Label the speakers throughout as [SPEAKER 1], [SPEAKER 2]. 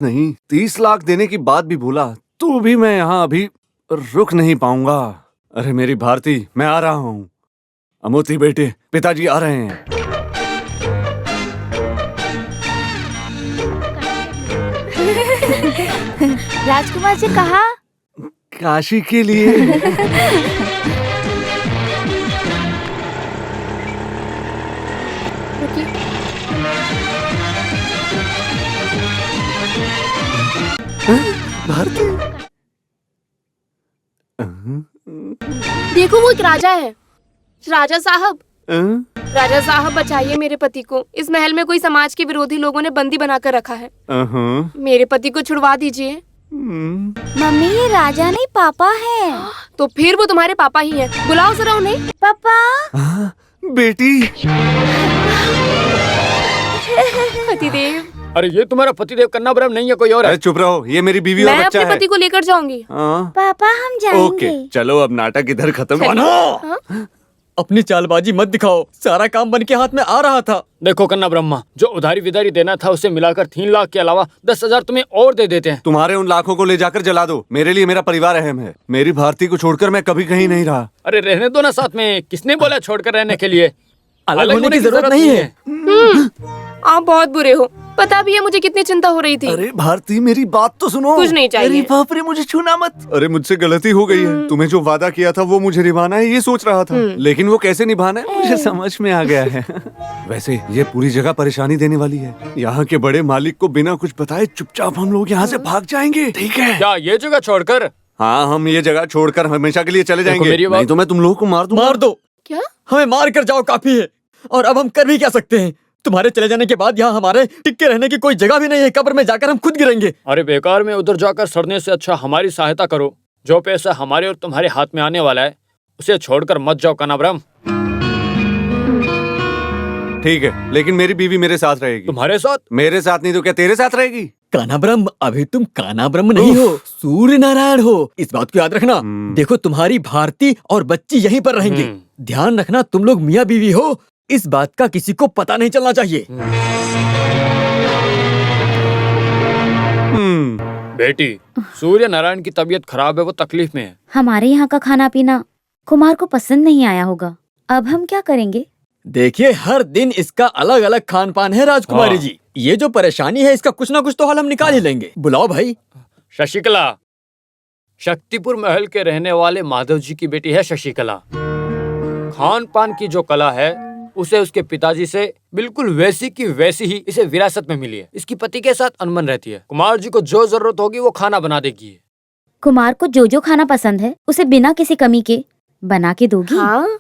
[SPEAKER 1] नहीं, 30 लाख देने की बात भी भूला तो भी मैं यहाँ अभी रुक नहीं पाऊंगा। अरे मेरी भारती, मैं आ रहा हूँ। अमोती बेटे, पिताजी आ रहे हैं।
[SPEAKER 2] राजकुमार जी कहाँ?
[SPEAKER 1] काशी के लिए। भारती,
[SPEAKER 3] देखो वो एक राजा है। राजा साहब, राजा साहब बचाइए मेरे पति को। इस महल में कोई समाज के विरोधी लोगों ने बंदी बनाकर रखा है। मेरे पति को छुड़वा दीजिए।
[SPEAKER 2] मम्मी ये राजा नहीं पापा है।
[SPEAKER 3] तो फिर वो तुम्हारे पापा ही हैं। बुलाओ जरा उन्हें।
[SPEAKER 2] पापा।
[SPEAKER 1] बेटी।
[SPEAKER 3] पतिदेव।
[SPEAKER 4] अरे ये तुम्हारा पतिदेव कन्नाब्रह्म नहीं है, कोई और है।
[SPEAKER 1] चुप रहो, ये मेरी बीवी और
[SPEAKER 3] मैं
[SPEAKER 1] बच्चा
[SPEAKER 3] अपने
[SPEAKER 1] है।
[SPEAKER 3] पति को लेकर जाऊंगी।
[SPEAKER 2] पापा हम जाएंगे।
[SPEAKER 1] ओके, चलो अब नाटक इधर खत्म।
[SPEAKER 4] अपनी चालबाजी मत दिखाओ, सारा काम बन के हाथ में आ रहा था। देखो कन्नाब्रह्मा, जो उधारी विदारी देना था उसे मिलाकर 3 लाख के अलावा 10,000 तुम्हें और दे देते हैं।
[SPEAKER 1] तुम्हारे उन लाखों को ले जाकर जला दो। मेरे लिए मेरा परिवार अहम है। मेरी भारती को छोड़कर मैं कभी कहीं नहीं रहा।
[SPEAKER 4] अरे रहने दो ना साथ में, किसने बोला छोड़कर रहने के लिए?
[SPEAKER 5] अलग होने की जरूरत नहीं है।
[SPEAKER 3] आप बहुत बुरे हो। पता भी है मुझे कितनी चिंता हो रही थी।
[SPEAKER 1] अरे भारती, मेरी बात तो सुनो।
[SPEAKER 3] कुछ नहीं चाहिए।
[SPEAKER 1] अरे बाप रे, मुझे छूना मत। अरे मुझसे गलती हो गई है। तुम्हें जो वादा किया था वो मुझे निभाना है, ये सोच रहा था। लेकिन वो कैसे निभाना है मुझे समझ में आ गया है। वैसे ये पूरी जगह परेशानी देने वाली है। यहाँ के बड़े मालिक को बिना कुछ बताए चुपचाप हम लोग यहाँ से भाग जाएंगे, ठीक है?
[SPEAKER 4] क्या ये जगह छोड़कर?
[SPEAKER 1] हाँ, हम ये जगह छोड़कर हमेशा के लिए चले जाएंगे। नहीं तो मैं तुम लोगों को मार दूंगा।
[SPEAKER 5] मार दो।
[SPEAKER 3] क्या?
[SPEAKER 5] हमें मार कर जाओ काफी है। और अब हम कर भी क्या सकते हैं? तुम्हारे चले जाने के बाद यहाँ हमारे टिक्के रहने की कोई जगह भी नहीं है। कब्र में जाकर हम खुद गिरेंगे।
[SPEAKER 4] अरे बेकार में उधर जाकर सड़ने से अच्छा हमारी सहायता करो। जो पैसा हमारे और तुम्हारे हाथ में आने वाला है उसे छोड़कर मत जाओ कन्नाब्रह्म।
[SPEAKER 1] ठीक है, लेकिन मेरी बीवी मेरे साथ रहेगी।
[SPEAKER 4] तुम्हारे साथ?
[SPEAKER 1] मेरे साथ नहीं तो क्या तेरे साथ रहेगी?
[SPEAKER 5] कन्नाब्रह्म, अभी तुम कन्नाब्रह्म नहीं हो, सूर्य नारायण हो। इस बात को याद रखना। देखो तुम्हारी भारती और बच्ची यहीं पर रहेंगे। ध्यान रखना, तुम लोग मियाँ बीवी हो, इस बात का किसी को पता नहीं चलना चाहिए।
[SPEAKER 4] बेटी, सूर्य नारायण की तबीयत खराब है, वो तकलीफ में है।
[SPEAKER 2] हमारे यहाँ का खाना पीना कुमार को पसंद नहीं आया होगा। अब हम क्या करेंगे?
[SPEAKER 5] देखिए, हर दिन इसका अलग अलग खान पान है राजकुमारी जी। ये जो परेशानी है इसका कुछ ना कुछ तो हल हम निकाल ही लेंगे। बुलाओ भाई।
[SPEAKER 4] शशिकला, शक्तिपुर महल के रहने वाले माधव जी की बेटी है शशिकला। खान पान की जो कला है उसे उसके पिताजी से बिल्कुल वैसी की वैसी ही इसे विरासत में मिली है। इसकी पति के साथ अनबन रहती है। कुमार जी को जो जरूरत होगी वो खाना बना देगी।
[SPEAKER 2] कुमार को जो जो खाना पसंद है उसे बिना किसी कमी के बना के दोगी?
[SPEAKER 3] हाँ?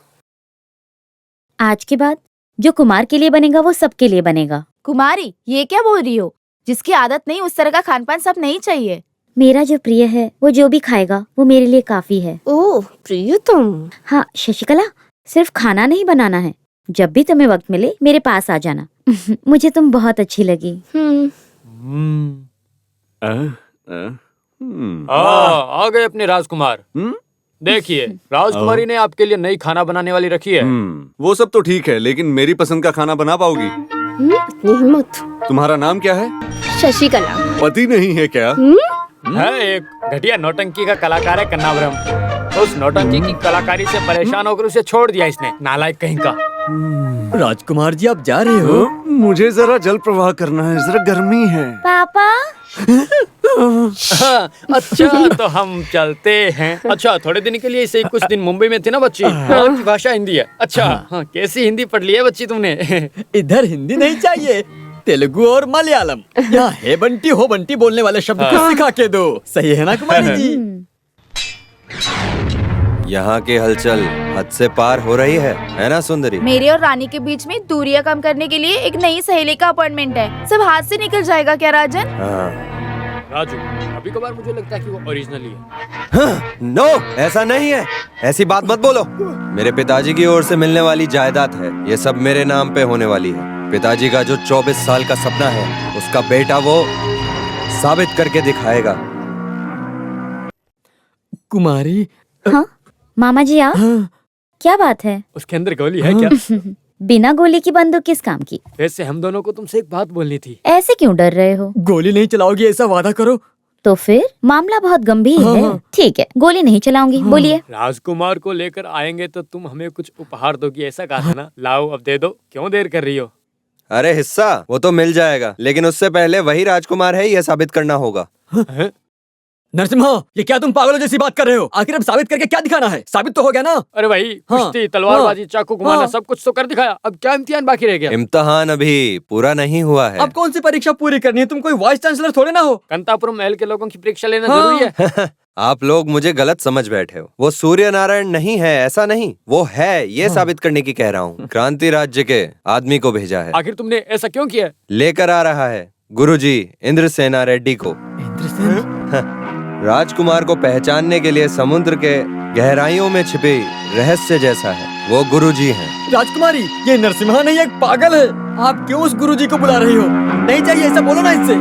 [SPEAKER 2] आज के बाद जो कुमार के लिए बनेगा वो सबके लिए बनेगा।
[SPEAKER 6] कुमारी, ये क्या बोल रही हो? जिसकी आदत नहीं उस तरह का खान पान सब नहीं चाहिए।
[SPEAKER 2] मेरा जो प्रिय है वो जो भी खाएगा वो मेरे लिए काफी है।
[SPEAKER 3] ओह प्रियतम।
[SPEAKER 2] हाँ शशिकला, सिर्फ खाना नहीं बनाना है। जब भी तुम्हें वक्त मिले मेरे पास आ जाना। मुझे तुम बहुत अच्छी लगी।
[SPEAKER 4] आ गए अपने राजकुमार। देखिए, राजकुमारी ने आपके लिए नई खाना बनाने वाली रखी है।
[SPEAKER 1] वो सब तो ठीक है, लेकिन मेरी पसंद का खाना बना पाओगी?
[SPEAKER 3] हिम्मत।
[SPEAKER 1] तुम्हारा नाम क्या है?
[SPEAKER 3] शशिकला।
[SPEAKER 1] पति नहीं है क्या?
[SPEAKER 4] है, एक घटिया नौटंकी का कलाकार है कन्नाब्रह्म। उस नौटंकी की कलाकारी से परेशान होकर उसे छोड़ दिया इसने, नालायक कहीं का।
[SPEAKER 5] राजकुमार जी, आप जा रहे हो?
[SPEAKER 1] मुझे जरा जल प्रवाह करना है, जरा गर्मी है।
[SPEAKER 2] पापा।
[SPEAKER 4] अच्छा तो हम चलते हैं। अच्छा, थोड़े दिन के लिए इसे कुछ दिन मुंबई में थी ना बच्ची। वहाँ की भाषा हिंदी है। अच्छा, हाँ, कैसी हिंदी पढ़ ली है बच्ची तुमने?
[SPEAKER 5] इधर हिंदी नहीं चाहिए, तेलुगु और मलयालम। यहाँ है बंटी हो बंटी बोलने वाले शब्द को सिखा के दो। सही है ना कुमारी जी?
[SPEAKER 7] यहाँ की हलचल हद से पार हो रही है ना सुंदरी?
[SPEAKER 6] मेरे और रानी के बीच में दूरियां कम करने के लिए एक नई सहेली का अपॉइंटमेंट है। सब हाथ से निकल जाएगा क्या राजन?
[SPEAKER 4] राजू, कभी कभार मुझे लगता है कि वो ओरिजिनल ही है।
[SPEAKER 7] हाँ, नो, ऐसा नहीं है। ऐसी बात मत बोलो। मेरे पिताजी की ओर से मिलने वाली जायदाद है, ये सब मेरे नाम पे होने वाली है। पिताजी का जो 24 साल का सपना है उसका बेटा वो साबित करके दिखाएगा।
[SPEAKER 5] कुमारी।
[SPEAKER 2] हाँ मामा जी आप। क्या बात है?
[SPEAKER 4] उसके अंदर गोली है क्या?
[SPEAKER 2] बिना गोली की बंदूक किस काम की?
[SPEAKER 4] वैसे हम दोनों को तुमसे एक बात बोलनी थी।
[SPEAKER 2] ऐसे क्यों डर रहे हो?
[SPEAKER 5] गोली नहीं चलाओगी ऐसा वादा करो।
[SPEAKER 2] तो फिर मामला बहुत गंभीर
[SPEAKER 5] हाँ,
[SPEAKER 2] है।
[SPEAKER 5] हाँ।
[SPEAKER 2] ठीक है, गोली नहीं चलाऊंगी। बोलिए।
[SPEAKER 4] राजकुमार को लेकर आएंगे तो तुम हमें कुछ उपहार दोगी, ऐसा कहा था ना? लाओ अब दे दो, क्यों देर कर रही हो?
[SPEAKER 7] अरे हिस्सा वो तो मिल जाएगा, लेकिन उससे पहले वही राजकुमार है यह साबित करना होगा।
[SPEAKER 4] हैं?
[SPEAKER 5] नरसिम्हा, ये क्या तुम पागलों जैसी बात कर रहे हो? आखिर अब साबित करके क्या दिखाना है? साबित तो हो गया ना।
[SPEAKER 4] अरे भाई,
[SPEAKER 5] हाँ,
[SPEAKER 4] कुश्ती, तलवारबाजी, चाकू घुमाना,
[SPEAKER 5] हाँ।
[SPEAKER 4] सब कुछ तो कर दिखाया। अब क्या इम्तिहान बाकी रह गया?
[SPEAKER 7] इम्तिहान अभी पूरा नहीं हुआ है।
[SPEAKER 5] अब कौन सी परीक्षा पूरी करनी है? तुम कोई वाइस चांसलर थोड़े ना हो।
[SPEAKER 4] कंतापुरम महल के लोगों की परीक्षा लेना
[SPEAKER 5] हाँ।
[SPEAKER 4] जरूरी है।
[SPEAKER 7] आप लोग मुझे गलत समझ बैठे हो। वो सूर्य नारायण नहीं है, ऐसा नहीं। वो है, ये साबित करने की कह रहा हूँ। क्रांति राज्य के आदमी को भेजा है,
[SPEAKER 4] आखिर तुमने ऐसा क्यों किया?
[SPEAKER 7] लेकर आ रहा है गुरुजी इंद्रसेना रेड्डी को। राजकुमार को पहचानने के लिए समुद्र के गहराइयों में छिपे रहस्य जैसा है, वो गुरुजी हैं।
[SPEAKER 5] राजकुमारी, ये नरसिम्हा नहीं, एक पागल है। आप क्यों उस गुरुजी को बुला रही हो? नहीं चाहिए ऐसा बोलो ना इससे।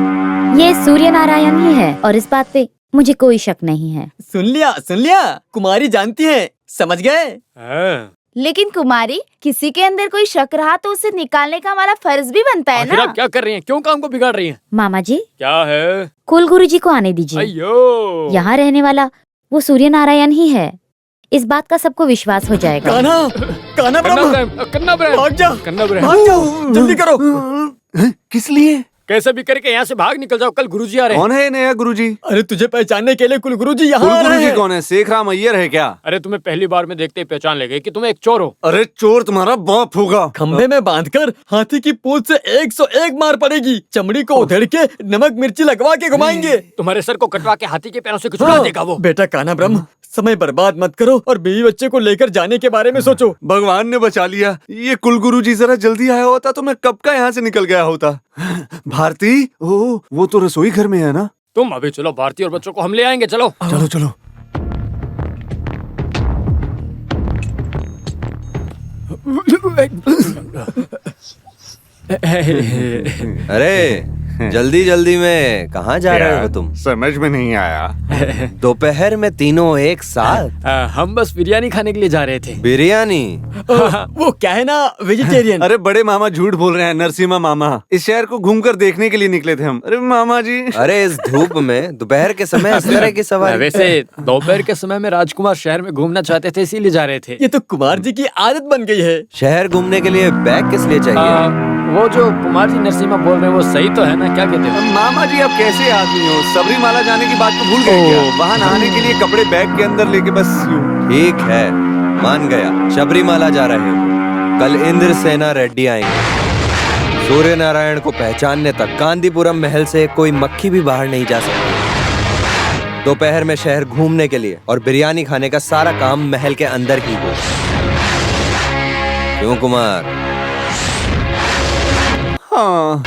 [SPEAKER 2] ये सूर्य नारायण ही है और इस बात पे मुझे कोई शक नहीं है।
[SPEAKER 5] सुन लिया, कुमारी जानती है, समझ गए?
[SPEAKER 4] हाँ।
[SPEAKER 6] लेकिन कुमारी, किसी के अंदर कोई शक रहा तो उसे निकालने का हमारा फर्ज भी बनता है
[SPEAKER 4] आखिर
[SPEAKER 6] ना।
[SPEAKER 4] आप क्या कर रही हैं? क्यों काम को बिगाड़ रही हैं?
[SPEAKER 2] मामा जी,
[SPEAKER 4] क्या है?
[SPEAKER 2] कुल गुरुजी को आने दीजिए।
[SPEAKER 4] अयो,
[SPEAKER 2] यहाँ रहने वाला वो सूर्य नारायण ही है। इस बात का सबको विश्वास हो जाएगा।
[SPEAKER 5] कान्हा ब्रह्म,
[SPEAKER 4] कन्ना ब्रह्म,
[SPEAKER 5] भाग जा,
[SPEAKER 4] कन्ना ब्रह्म।
[SPEAKER 5] भाग जाओ, जल्दी करो।
[SPEAKER 1] किस लिए?
[SPEAKER 4] कैसे भी करके यहाँ से भाग निकल जाओ, कल गुरुजी आ रहे हैं।
[SPEAKER 1] कौन है ये नया गुरुजी?
[SPEAKER 5] अरे तुझे पहचानने के लिए कुल गुरुजी यहाँ आ रहे
[SPEAKER 1] गुरुजी
[SPEAKER 5] हैं।
[SPEAKER 1] कौन है? शेख राम अय्यर है क्या?
[SPEAKER 4] अरे तुम्हें पहली बार में देखते ही पहचान ले गए कि तुम एक चोर हो।
[SPEAKER 1] अरे चोर तुम्हारा बाप होगा।
[SPEAKER 5] खंभे में बांधकर हाथी की पूंछ से 101 मार पड़ेगी। चमड़ी को उधेड़ के नमक मिर्ची लगवा के घुमाएंगे।
[SPEAKER 4] तुम्हारे सर को कटवा के हाथी के पैरों से कुछ उड़ा देगा वो।
[SPEAKER 5] बेटा कान्हा ब्रह्म, समय बर्बाद मत करो और बीवी बच्चे को लेकर जाने के बारे में सोचो।
[SPEAKER 1] भगवान ने बचा लिया। ये कुलगुरु जी जरा जल्दी आया होता तो मैं कब का यहाँ से निकल गया होता। भारती, ओ वो तो रसोई घर में है ना?
[SPEAKER 4] तुम अभी चलो, भारती और बच्चों को हम ले आएंगे। चलो
[SPEAKER 1] चलो चलो।
[SPEAKER 7] अरे जल्दी जल्दी में कहाँ जा रहे हो तुम?
[SPEAKER 1] समझ में नहीं आया।
[SPEAKER 7] दोपहर में तीनों एक साथ?
[SPEAKER 4] हम बस बिरयानी खाने के लिए जा रहे थे।
[SPEAKER 7] बिरयानी?
[SPEAKER 5] वो क्या है ना, वेजिटेरियन।
[SPEAKER 1] अरे बड़े मामा झूठ बोल रहे हैं। नरसिम्हा मामा इस शहर को घूमकर देखने के लिए निकले थे हम। अरे मामा जी।
[SPEAKER 7] अरे इस धूप में दोपहर के समय इस तरह की सवारी?
[SPEAKER 4] वैसे दोपहर के समय में राजकुमार शहर में घूमना चाहते थे, इसीलिए जा रहे थे।
[SPEAKER 5] ये तो कुमार जी की आदत बन गई है।
[SPEAKER 7] शहर घूमने के लिए बैग किस लिए चाहिए?
[SPEAKER 4] वो जो कुमार जी नरसिम्हा बोल रहे हैं वो सही तो है ना? क्या कहते हो?
[SPEAKER 1] मामा जी आप कैसे आदमी हो? सबरीमाला जाने की बात तो भूल गए क्या? वहाँ नहाने के लिए कपड़े बैग के अंदर लेके बस यूं।
[SPEAKER 7] ठीक है, मान गया। शबरीमाला जा रहे हो। कल इंद्रसेना रेड्डी आएंगे। सूर्य नारायण को पहचानने तक कांदीपुरम महल से कोई मक्खी भी बाहर नहीं जा सकती। दोपहर में शहर घूमने के लिए और बिरयानी खाने का सारा काम महल के अंदर ही हो। क्यों कुमार?
[SPEAKER 1] हाँ।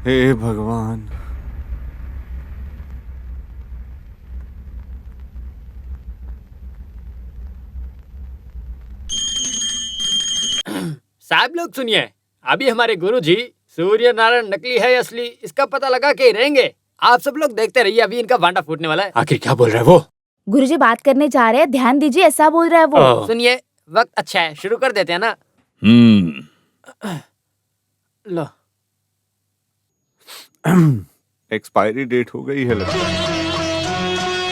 [SPEAKER 1] हे भगवान।
[SPEAKER 4] साहब लोग सुनिए, अभी हमारे गुरुजी सूर्य नारायण नकली है या असली, इसका पता लगा के ही रहेंगे। आप सब लोग देखते रहिए, अभी इनका भांडा फूटने वाला है। आखिर क्या बोल रहा है वो?
[SPEAKER 6] गुरुजी बात करने जा रहे हैं, ध्यान दीजिए, ऐसा बोल रहा है वो।
[SPEAKER 4] सुनिए, वक्त अच्छा है, शुरू कर देते हैं ना। लो,
[SPEAKER 1] एक्सपायरी डेट हो गई है लगता है।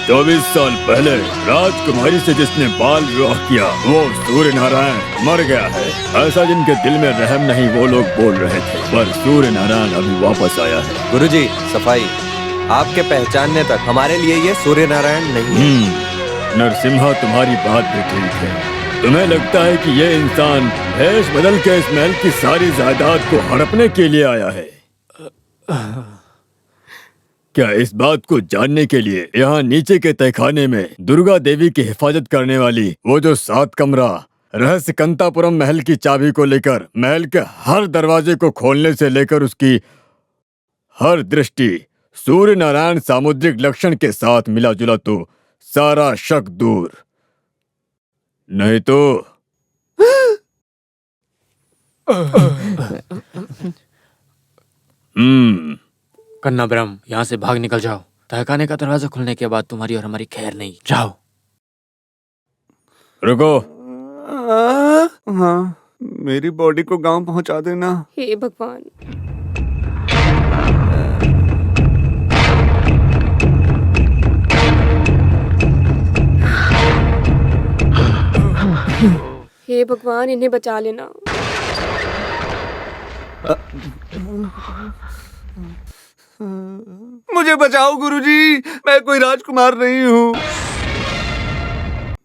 [SPEAKER 8] 24 साल पहले राजकुमारी से जिसने बाल विवाह किया वो सूर्य नारायण मर गया है, ऐसा जिनके दिल में रहम नहीं वो लोग बोल रहे थे, पर सूर्य नारायण अभी वापस आया है।
[SPEAKER 7] गुरुजी सफाई, आपके पहचानने तक हमारे लिए ये सूर्य नारायण नहीं है।
[SPEAKER 8] नरसिम्हा, तुम्हारी बात भी ठीक है। तुम्हें लगता है कि ये इंसान भेष बदल के इस महल की सारी जायदाद को हड़पने के लिए आया है? क्या इस बात को जानने के लिए यहाँ नीचे के तहखाने में दुर्गा देवी की हिफाजत करने वाली वो जो 7 कमरा रहस्य कंतापुरम महल की चाबी को लेकर महल के हर दरवाजे को खोलने से लेकर उसकी हर दृष्टि सूर्य नारायण सामुद्रिक लक्षण के साथ मिला जुला, तो सारा शक दूर, नहीं तो
[SPEAKER 4] कन्ना ब्रह्म, यहाँ से भाग निकल जाओ। तहखाने का दरवाजा खुलने के बाद तुम्हारी और हमारी खैर नहीं। जाओ।
[SPEAKER 8] रुको।
[SPEAKER 1] हाँ, मेरी बॉडी को गांव पहुंचा देना।
[SPEAKER 3] हे भगवान। हे भगवान, इन्हें बचा लेना।
[SPEAKER 1] मुझे बचाओ गुरुजी, मैं कोई राजकुमार नहीं हूँ।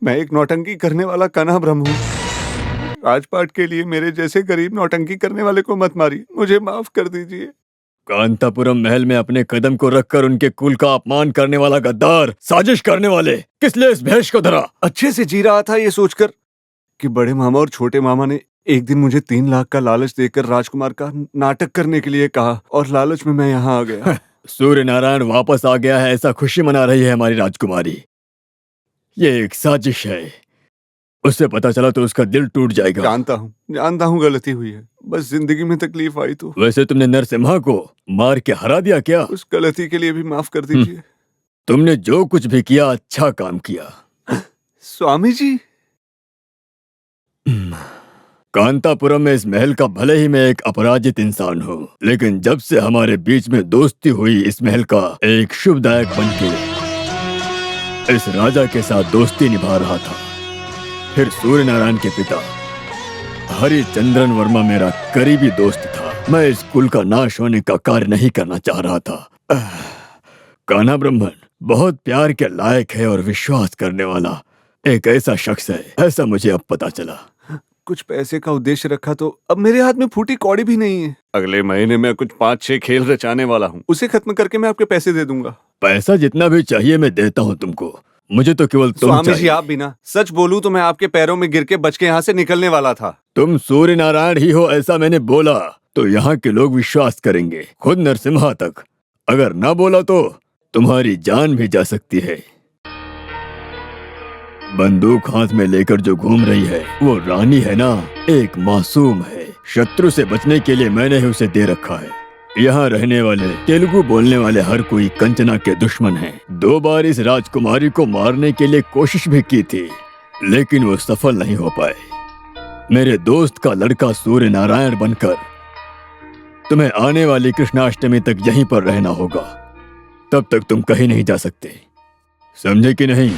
[SPEAKER 1] मैं एक नौटंकी करने वाला कान्हा ब्रह्म हूँ। राजपाट के लिए मेरे जैसे गरीब नौटंकी करने वाले को मत मारिए, मुझे माफ कर दीजिए।
[SPEAKER 8] कांतापुरम महल में अपने कदम को रखकर उनके कुल का अपमान करने वाला गद्दार, साजिश करने वाले, किस लिए इस भेष को धरा?
[SPEAKER 1] अच्छे से जी रहा था ये सोचकर कि बड़े मामा और छोटे मामा ने एक दिन मुझे 3 लाख का लालच देकर राजकुमार का नाटक करने के लिए कहा, और लालच में मैं यहाँ आ गया।
[SPEAKER 8] सूर्य नारायण वापस आ गया है ऐसा खुशी मना रही है हमारी राजकुमारी। ये एक साजिश है, उससे पता चला तो उसका दिल टूट जाएगा।
[SPEAKER 1] जानता हूँ गलती हुई है, बस जिंदगी में तकलीफ आई तो।
[SPEAKER 8] वैसे तुमने नरसिम्हा को मार के हरा दिया क्या?
[SPEAKER 1] उस गलती के लिए भी माफ कर दीजिए।
[SPEAKER 8] तुमने जो कुछ भी किया अच्छा काम किया।
[SPEAKER 1] स्वामी जी,
[SPEAKER 8] कांतापुरम में इस महल का भले ही मैं एक अपराजित इंसान हूँ, लेकिन जब से हमारे बीच में दोस्ती हुई, इस महल का एक शुभदायक बनके इस राजा के साथ दोस्ती निभा रहा था। फिर सूर्य नारायण के पिता हरिचंद्रन वर्मा मेरा करीबी दोस्त था। मैं इस कुल का नाश होने का कार्य नहीं करना चाह रहा था। कान्हा ब्राह्मण बहुत प्यार के लायक है और विश्वास करने वाला एक ऐसा शख्स है, ऐसा मुझे अब पता चला।
[SPEAKER 1] कुछ पैसे का उद्देश्य रखा तो अब मेरे हाथ में फूटी कौड़ी भी नहीं है। अगले महीने मैं कुछ 5-6 खेल रचाने वाला हूँ, उसे खत्म करके मैं आपके पैसे दे दूंगा।
[SPEAKER 8] पैसा जितना भी चाहिए मैं देता हूँ तुमको, मुझे तो केवल तुम
[SPEAKER 1] स्वामी
[SPEAKER 8] चाहिए।
[SPEAKER 1] जी आप भी ना, सच बोलूं तो मैं आपके पैरों में गिर के बच के यहाँ से निकलने वाला था।
[SPEAKER 8] तुम सूर्य नारायण ही हो ऐसा मैंने बोला तो यहाँ के लोग विश्वास करेंगे, खुद नरसिम्हा तक। अगर ना बोला तो तुम्हारी जान भी जा सकती है। बंदूक हाथ में लेकर जो घूम रही है वो रानी है ना, एक मासूम है। शत्रु से बचने के लिए मैंने ही उसे दे रखा है। यहाँ रहने वाले तेलुगु बोलने वाले हर कोई कंचना के दुश्मन हैं। 2 बार इस राजकुमारी को मारने के लिए कोशिश भी की थी, लेकिन वो सफल नहीं हो पाए। मेरे दोस्त का लड़का सूर्य नारायण बनकर तुम्हें आने वाली कृष्णाष्टमी तक यहीं पर रहना होगा, तब तक तुम कहीं नहीं जा सकते, समझे कि नहीं?